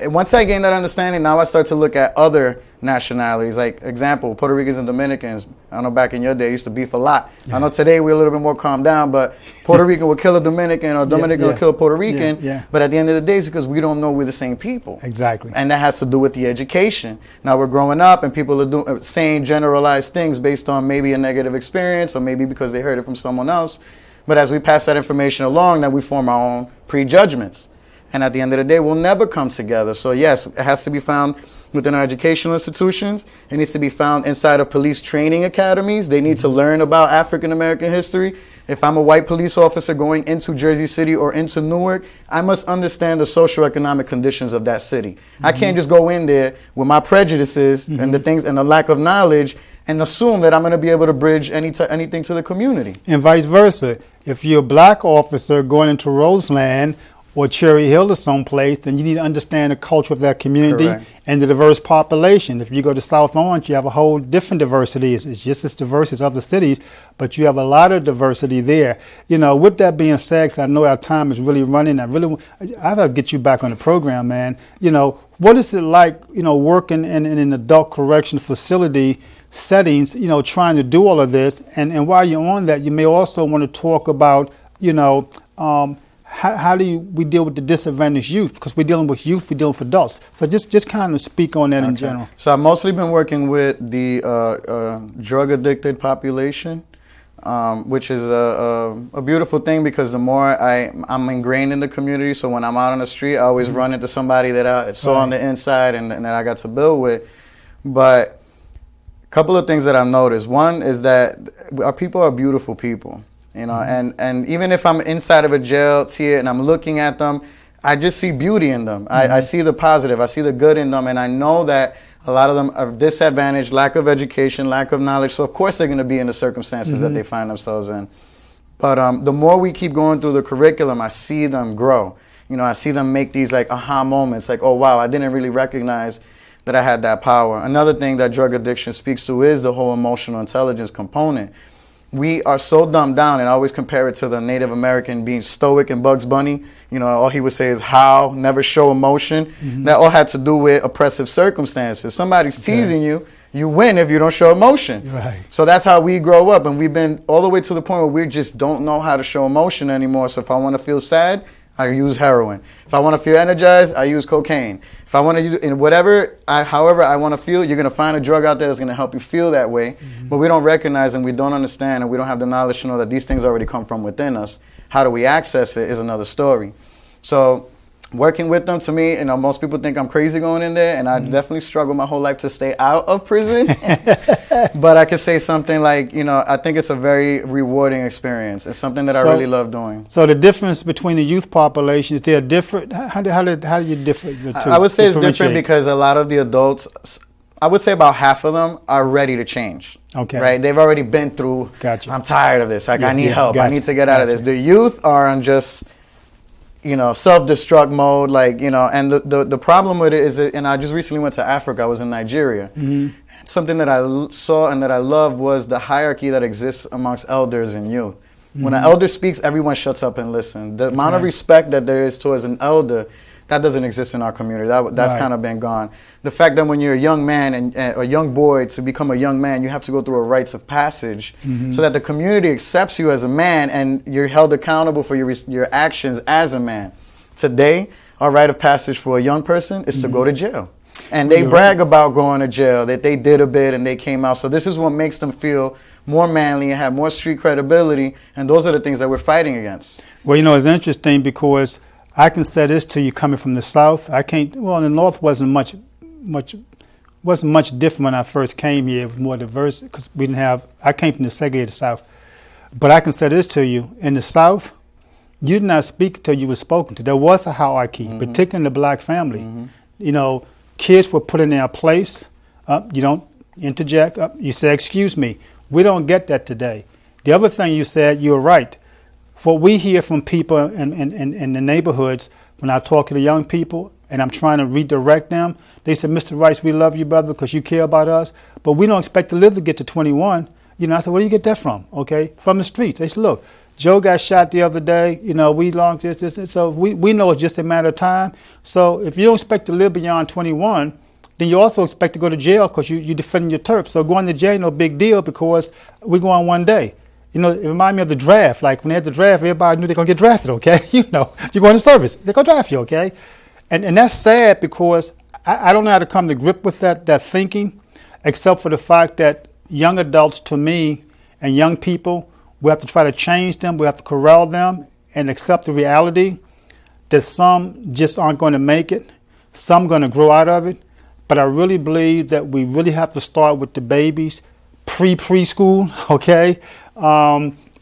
Once I gain that understanding, now I start to look at other nationalities. Like, example, Puerto Ricans and Dominicans. I know back in your day, used to beef a lot. I know today we're a little bit more calmed down, but Puerto Rican will kill a Dominican or Dominican will kill a Puerto Rican. But at the end of the day, it's because we don't know we're the same people. And that has to do with the education. Now we're growing up and people are saying generalized things based on maybe a negative experience or maybe because they heard it from someone else. But as we pass that information along, then we form our own prejudgments. And at the end of the day, we'll never come together. So yes, it has to be found within our educational institutions. It needs to be found inside of police training academies. They need to learn about African American history. If I'm a white police officer going into Jersey City or into Newark, I must understand the socioeconomic conditions of that city. I can't just go in there with my prejudices and the things and the lack of knowledge and assume that I'm going to be able to bridge anything to the community. And vice versa. If you're a black officer going into Roseland or Cherry Hill or someplace, then you need to understand the culture of that community and the diverse population. If you go to South Orange, you have a whole different diversity. It's just as diverse as other cities, but you have a lot of diversity there. You know, with that being said, 'cause I know our time is really running. I have to get you back on the program, man. You know, what is it like, you know, working in an adult correction facility settings, you know, trying to do all of this? And while you're on that, you may also want to talk about, you know, how do we deal with the disadvantaged youth? Because we're dealing with youth, we're dealing with adults. So just kind of speak on that in general. So I've mostly been working with the drug-addicted population, which is a beautiful thing because the more I'm ingrained in the community, so when I'm out on the street, I always run into somebody that I saw on the inside and that I got to build with. But a couple of things that I've noticed. One is that our people are beautiful people. You know, and even if I'm inside of a jail tier and I'm looking at them, I just see beauty in them. I see the positive. I see the good in them. And I know that a lot of them are disadvantaged, lack of education, lack of knowledge. So, of course, they're going to be in the circumstances that they find themselves in. But the more we keep going through the curriculum, I see them grow. You know, I see them make these, like, aha moments. Like, oh, wow, I didn't really recognize that I had that power. Another thing that drug addiction speaks to is the whole emotional intelligence component. We are so dumbed down, and I always compare it to the Native American being stoic and Bugs Bunny. You know, all he would say is howl, never show emotion. That all had to do with oppressive circumstances. Somebody's teasing you, you win if you don't show emotion. So that's how we grow up, and we've been all the way to the point where we just don't know how to show emotion anymore. So if I want to feel sad, I use heroin. If I want to feel energized, I use cocaine. If I want to use, in however I want to feel, you're going to find a drug out there that's going to help you feel that way. But we don't recognize and we don't understand and we don't have the knowledge to know that these things already come from within us. How do we access it is another story. So working with them, to me, you know, most people think I'm crazy going in there, and I definitely struggled my whole life to stay out of prison. But I could say something like, you know, I think it's a very rewarding experience. It's something that I really love doing. So the difference between the youth population, is there different? How do you differ the two? I would say it's different because a lot of the adults I would say about half of them are ready to change. Okay. Right? They've already been through, Gotcha. I'm tired of this. Like, I need help. Gotcha. I need to get out of this. The youth are on just, self-destruct mode. Like, and the problem with it is, and I just recently went to Africa. I was in Nigeria. Mm-hmm. Something that I saw and that I loved was the hierarchy that exists amongst elders and youth. Mm-hmm. When an elder speaks, everyone shuts up and listens. The amount of respect that there is towards an elder, that doesn't exist in our community. That's kind of been gone. The fact that when you're a young man and a young boy, to become a young man, you have to go through a rites of passage so that the community accepts you as a man and you're held accountable for your actions as a man. Today, our rite of passage for a young person is to go to jail. And they brag about going to jail, that they did a bit and they came out. So this is what makes them feel more manly and have more street credibility. And those are the things that we're fighting against. Well, it's interesting because I can say this to you coming from the South. The North wasn't much different when I first came here. It was more diverse because I came from the segregated South. But I can say this to you, in the South, you did not speak until you were spoken to. There was a hierarchy, particularly in the black family. Kids were put in their place. You don't interject. You say, excuse me. We don't get that today. The other thing you said, you're right. What we hear from people in the neighborhoods, when I talk to the young people and I'm trying to redirect them, they say, Mr. Rice, we love you, brother, because you care about us, but we don't expect to live to get to 21. I said, where do you get that from? Okay, from the streets. They said, look, Joe got shot the other day. We long this. So we know it's just a matter of time. So if you don't expect to live beyond 21, then you also expect to go to jail because you're defending your turf. So going to jail, no big deal because we go on one day. It reminded me of the draft. Like when they had the draft, everybody knew they're going to get drafted, okay? You're going to service. They're going to draft you, okay? And that's sad because I don't know how to come to grip with that thinking, except for the fact that young adults, to me, and young people, we have to try to change them. We have to corral them and accept the reality that some just aren't going to make it. Some going to grow out of it. But I really believe that we really have to start with the babies, preschool, okay?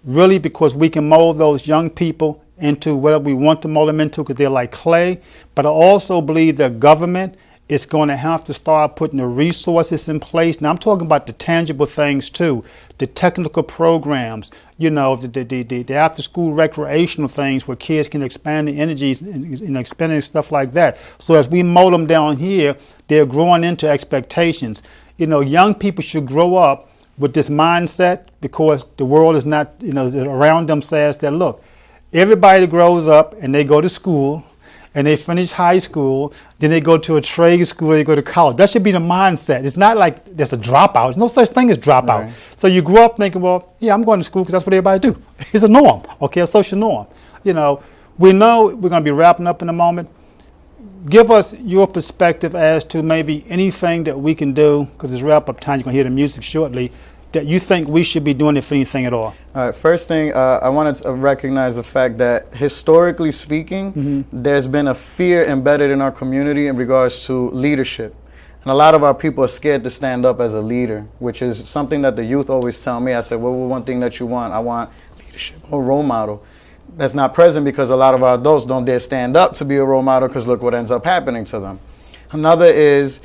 Really because we can mold those young people into whatever we want to mold them into because they're like clay. But I also believe that government is going to have to start putting the resources in place. Now I'm talking about the tangible things too, the technical programs, the after school recreational things where kids can expand the energies and expanding stuff like that. So as we mold them down here, they're growing into expectations. Young people should grow up with this mindset because the world is not, around them says that, look, everybody grows up and they go to school and they finish high school, then they go to a trade school, they go to college. That should be the mindset. It's not like there's a dropout. There's no such thing as dropout. Right. So you grow up thinking, well, yeah, I'm going to school because that's what everybody do. It's a norm, okay, a social norm. We know we're going to be wrapping up in a moment. Give us your perspective as to maybe anything that we can do, because it's wrap-up time. You're going to hear the music shortly, that you think we should be doing, if anything at all. All right, first thing, I wanted to recognize the fact that historically speaking, there's been a fear embedded in our community in regards to leadership. And a lot of our people are scared to stand up as a leader, which is something that the youth always tell me. I said, well, one thing that you want? I want leadership, a role model. That's not present because a lot of our adults don't dare stand up to be a role model because look what ends up happening to them. Another is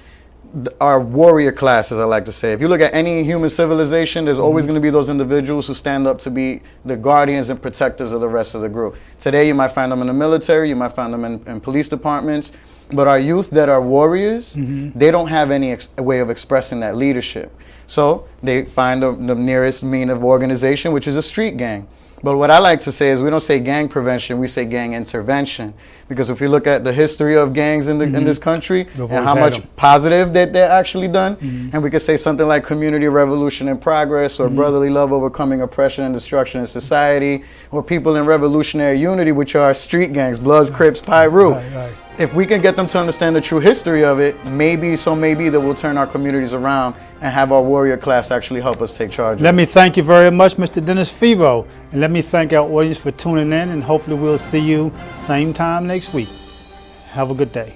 our warrior class, as I like to say. If you look at any human civilization, there's always going to be those individuals who stand up to be the guardians and protectors of the rest of the group. Today, you might find them in the military, you might find them in police departments, but our youth that are warriors, they don't have any way of expressing that leadership. So they find the nearest mean of organization, which is a street gang. But what I like to say is we don't say gang prevention, we say gang intervention. Because if you look at the history of gangs in this country and how much positive that they're actually done, and we could say something like community revolution in progress or brotherly love overcoming oppression and destruction in society, or people in revolutionary unity, which are street gangs, Bloods, Crips, Pyru. Right. If we can get them to understand the true history of it, maybe that we'll turn our communities around and have our warrior class actually help us take charge. Let me thank you very much, Mr. Dennis Febo. And let me thank our audience for tuning in, and hopefully we'll see you same time next week. Have a good day.